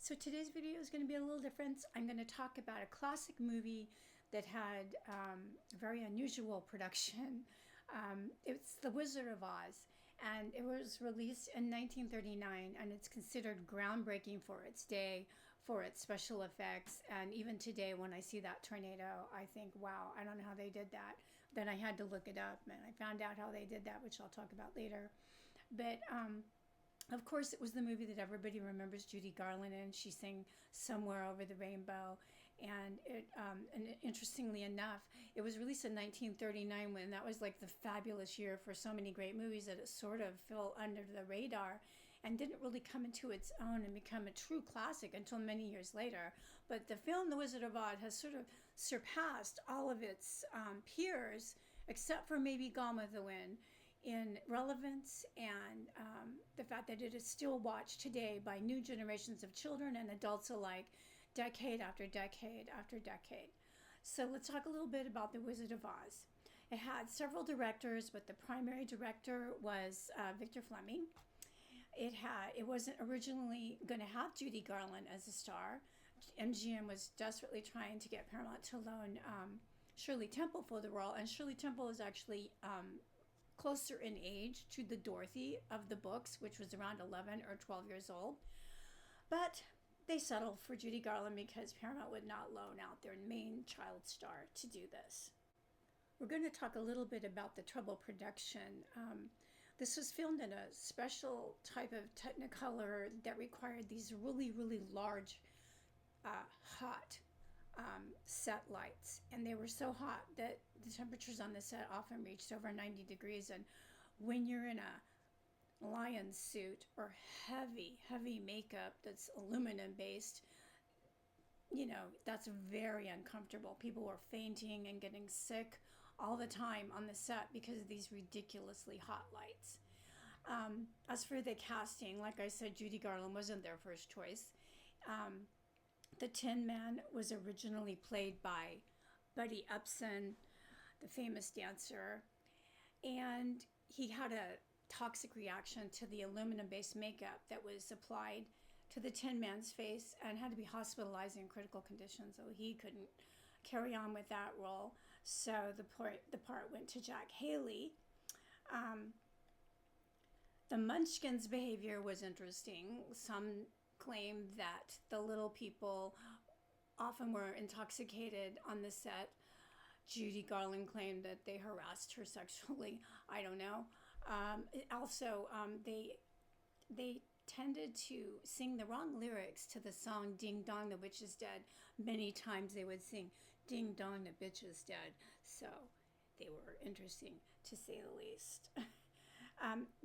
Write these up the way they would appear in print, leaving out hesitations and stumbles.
So today's video is going to be a little different. I'm going to talk about a classic movie that had a very unusual production. It's The Wizard of Oz, and it was released in 1939, and it's considered groundbreaking for its day, for its special effects. And even today, when I see that tornado, I think, wow, I don't know how they did that. Then I had to look it up, and I found out how they did that, which I'll talk about later. But of course, it was the movie that everybody remembers Judy Garland in. She sang "Somewhere Over the Rainbow," and interestingly enough, it was released in 1939, when that was like the fabulous year for so many great movies that it sort of fell under the radar and didn't really come into its own and become a true classic until many years later. But the film The Wizard of Oz has sort of surpassed all of its peers, except for maybe Gone with the Wind, in relevance and the fact that it is still watched today by new generations of children and adults alike, decade after decade after decade. So let's talk a little bit about The Wizard of Oz. It had several directors, but the primary director was Victor Fleming. It wasn't originally going to have Judy Garland as a star. MGM was desperately trying to get Paramount to loan Shirley Temple for the role, and Shirley Temple is actually closer in age to the Dorothy of the books, which was around 11 or 12 years old. But they settled for Judy Garland because Paramount would not loan out their main child star to do this. We're going to talk a little bit about the trouble production. This was filmed in a special type of Technicolor that required these really, really large, hot set lights, and they were so hot that the temperatures on the set often reached over 90 degrees. And when you're in a lion suit or heavy makeup that's aluminum based, that's very uncomfortable. People were fainting and getting sick all the time on the set because of these ridiculously hot lights. As for the casting, like I said, Judy Garland wasn't their first choice. The Tin Man was originally played by Buddy Upson, the famous dancer, and he had a toxic reaction to the aluminum-based makeup that was applied to the Tin Man's face and had to be hospitalized in critical condition, so he couldn't carry on with that role. So the part went to Jack Haley. The Munchkins' behavior was interesting. Some claimed that the little people often were intoxicated on the set. Judy Garland claimed that they harassed her sexually. I don't know. They tended to sing the wrong lyrics to the song Ding Dong, the Witch is Dead. Many times they would sing Ding Dong, the Bitch is Dead. So they were interesting, to say the least.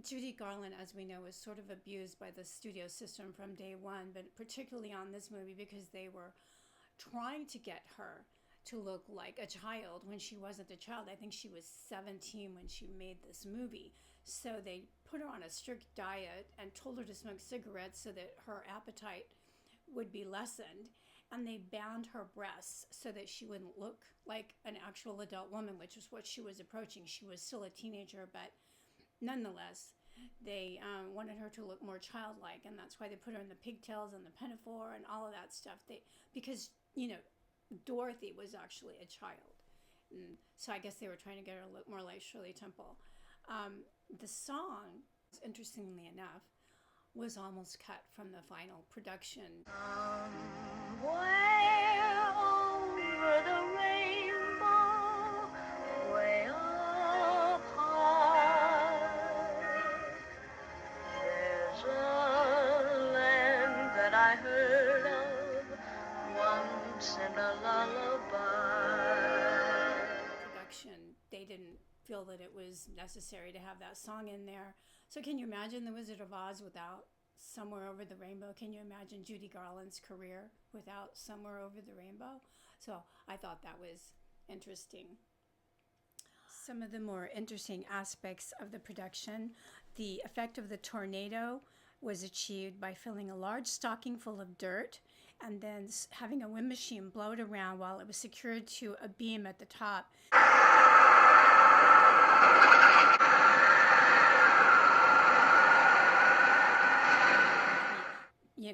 Judy Garland, as we know, was sort of abused by the studio system from day one, but particularly on this movie because they were trying to get her to look like a child when she wasn't a child. I think she was 17 when she made this movie. So they put her on a strict diet and told her to smoke cigarettes so that her appetite would be lessened. And they bound her breasts so that she wouldn't look like an actual adult woman, which was what she was approaching. She was still a teenager, but nonetheless, they wanted her to look more childlike, and that's why they put her in the pigtails and the pinafore and all of that stuff. Because Dorothy was actually a child, and so I guess they were trying to get her to look more like Shirley Temple. The song, interestingly enough, was almost cut from the final production. Somewhere over the rainbow, way up high, there's a land that I heard of once in a lullaby. Production, they didn't feel that it was necessary to have that song in there. So can you imagine The Wizard of Oz without Somewhere Over the Rainbow? Can you imagine Judy Garland's career without Somewhere Over the Rainbow? So I thought that was interesting. Some of the more interesting aspects of the production: the effect of the tornado was achieved by filling a large stocking full of dirt and then having a wind machine blow it around while it was secured to a beam at the top.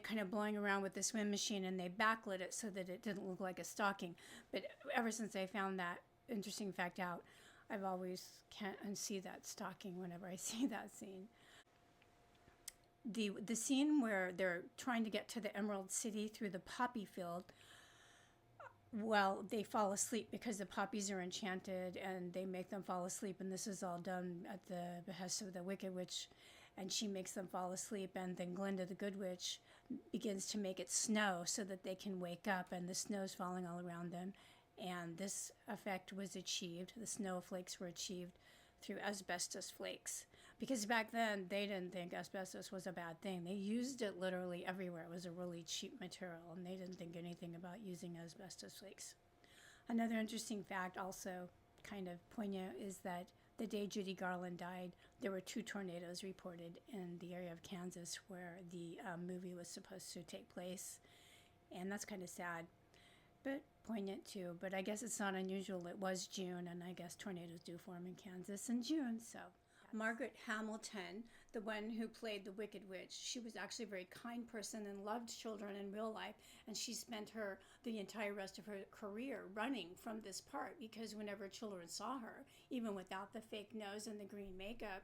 kind of blowing around with the swim machine, and they backlit it so that it didn't look like a stocking. But ever since I found that interesting fact out, I've always can't unsee that stocking whenever I see that scene. The scene where they're trying to get to the Emerald City through the poppy field, well, they fall asleep because the poppies are enchanted, and they make them fall asleep, and this is all done at the behest of the Wicked Witch, and she makes them fall asleep, and then Glinda the Good Witch begins to make it snow so that they can wake up, and the snow's falling all around them, and this effect was achieved, the snowflakes were achieved through asbestos flakes. Because back then, they didn't think asbestos was a bad thing. They used it literally everywhere. It was a really cheap material, and they didn't think anything about using asbestos flakes. Another interesting fact, also kind of poignant, is that the day Judy Garland died, there were 2 tornadoes reported in the area of Kansas where the movie was supposed to take place. And that's kind of sad, but poignant too. But I guess it's not unusual. It was June, and I guess tornadoes do form in Kansas in June, so. Margaret Hamilton, the one who played the Wicked Witch, she was actually a very kind person and loved children in real life, and she spent the entire rest of her career running from this part, because whenever children saw her, even without the fake nose and the green makeup,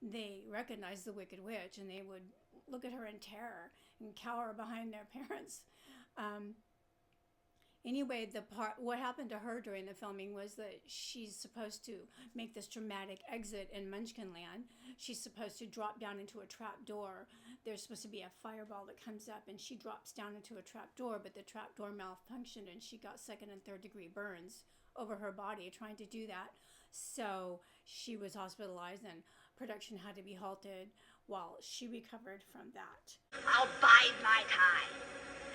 they recognized the Wicked Witch, and they would look at her in terror and cower behind their parents. Anyway, what happened to her during the filming was that she's supposed to make this dramatic exit in Munchkinland. She's supposed to drop down into a trap door. There's supposed to be a fireball that comes up, and she drops down into a trap door, but the trap door malfunctioned, and she got 2nd and 3rd degree burns over her body trying to do that. So she was hospitalized, and production had to be halted while she recovered from that. I'll bide my time.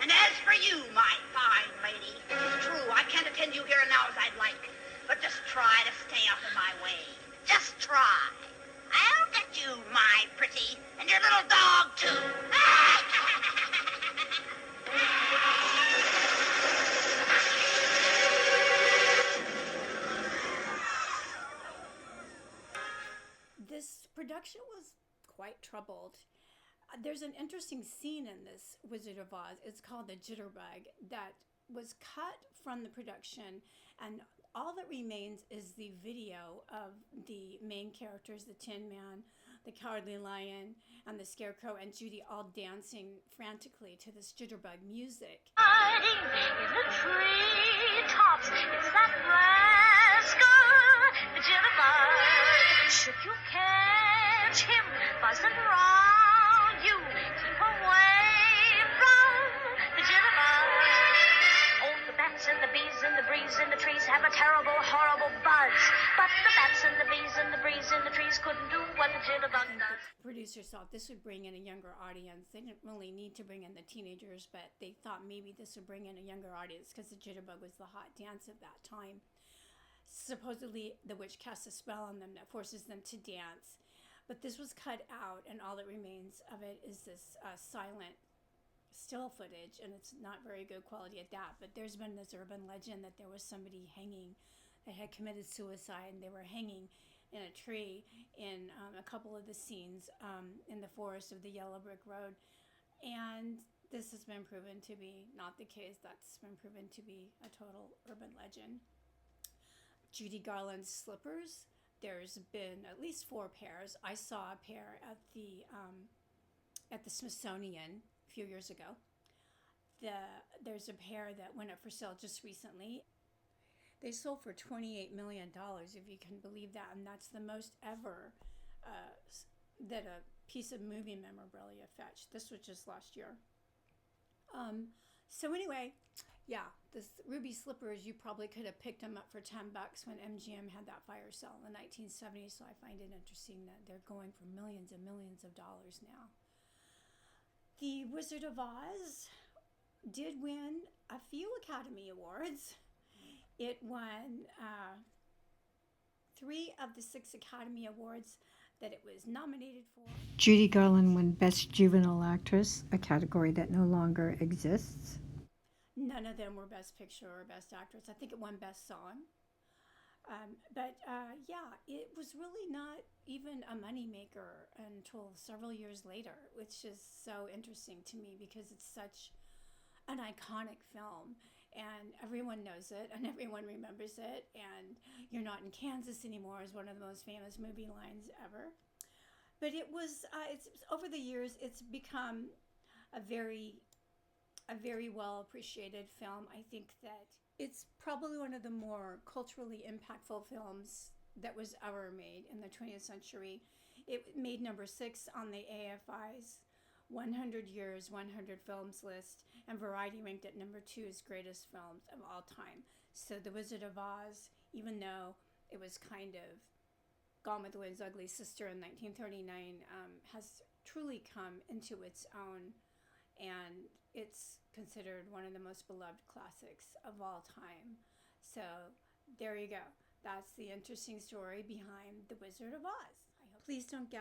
And as for you, my fine lady, it's true, I can't attend you here and now as I'd like, but just try to stay out of my way. Just try. I'll get you, my pretty, and your little dog, too. This production was quite troubled. There's an interesting scene in this Wizard of Oz. It's called the Jitterbug, that was cut from the production, and all that remains is the video of the main characters, the Tin Man, the Cowardly Lion, and the Scarecrow, and Judy all dancing frantically to this jitterbug music. Hiding in the treetops, it's that rascal, the Jitterbug. Should you catch him buzzing around you, keep away from the Jitterbug. Oh, the bats and the bees and the breeze in the trees have a terrible, horrible buzz. But the bats and the bees and the breeze in the trees couldn't do what the Jitterbug I think does. the producers thought this would bring in a younger audience. They didn't really need to bring in the teenagers, but they thought maybe this would bring in a younger audience because the Jitterbug was the hot dance of that time. Supposedly, the witch casts a spell on them that forces them to dance. But this was cut out, and all that remains of it is this silent still footage, and it's not very good quality at that. But there's been this urban legend that there was somebody hanging that had committed suicide, and they were hanging in a tree in a couple of the scenes in the forest of the Yellow Brick Road. And this has been proven to be not the case. That's been proven to be a total urban legend. Judy Garland's slippers. There's been at least 4 pairs. I saw a pair at the Smithsonian a few years ago. There's a pair that went up for sale just recently. They sold for $28 million, if you can believe that, and that's the most ever that a piece of movie memorabilia fetched. This was just last year. So anyway, yeah, this ruby slippers, you probably could have picked them up for $10 when MGM had that fire sale in the 1970s, so I find it interesting that they're going for millions and millions of dollars now. The Wizard of Oz did win a few Academy Awards. It won 3 of the 6 Academy Awards that it was nominated for. Judy Garland won Best Juvenile Actress, a category that no longer exists. None of them were Best Picture or Best Actress. I think it won Best Song. Yeah, it was really not even a moneymaker until several years later, which is so interesting to me because it's such an iconic film and everyone knows it and everyone remembers it. And "You're Not in Kansas Anymore" is one of the most famous movie lines ever. But it's over the years, it's become a very a very well appreciated film. I think that it's probably one of the more culturally impactful films that was ever made in the 20th century. It made number 6 on the AFI's 100 Years, 100 Films list, and Variety ranked it number 2 as greatest films of all time. So The Wizard of Oz, even though it was kind of Gone with the Wind's ugly sister in 1939, has truly come into its own, and it's considered one of the most beloved classics of all time. So there you go. That's the interesting story behind The Wizard of Oz. Please don't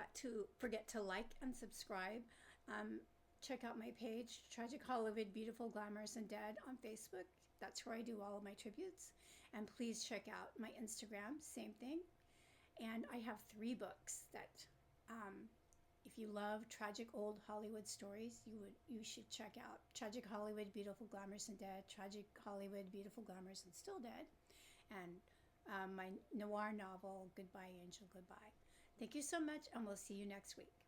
forget to like and subscribe. Check out my page, Tragic Hollywood, Beautiful, Glamorous, and Dead on Facebook. That's where I do all of my tributes. And please check out my Instagram, same thing. And I have 3 books that, if you love tragic old Hollywood stories, you should check out: Tragic Hollywood, Beautiful, Glamorous, and Dead, Tragic Hollywood, Beautiful, Glamorous, and Still Dead, and my noir novel, Goodbye Angel, Goodbye. Thank you so much, and we'll see you next week.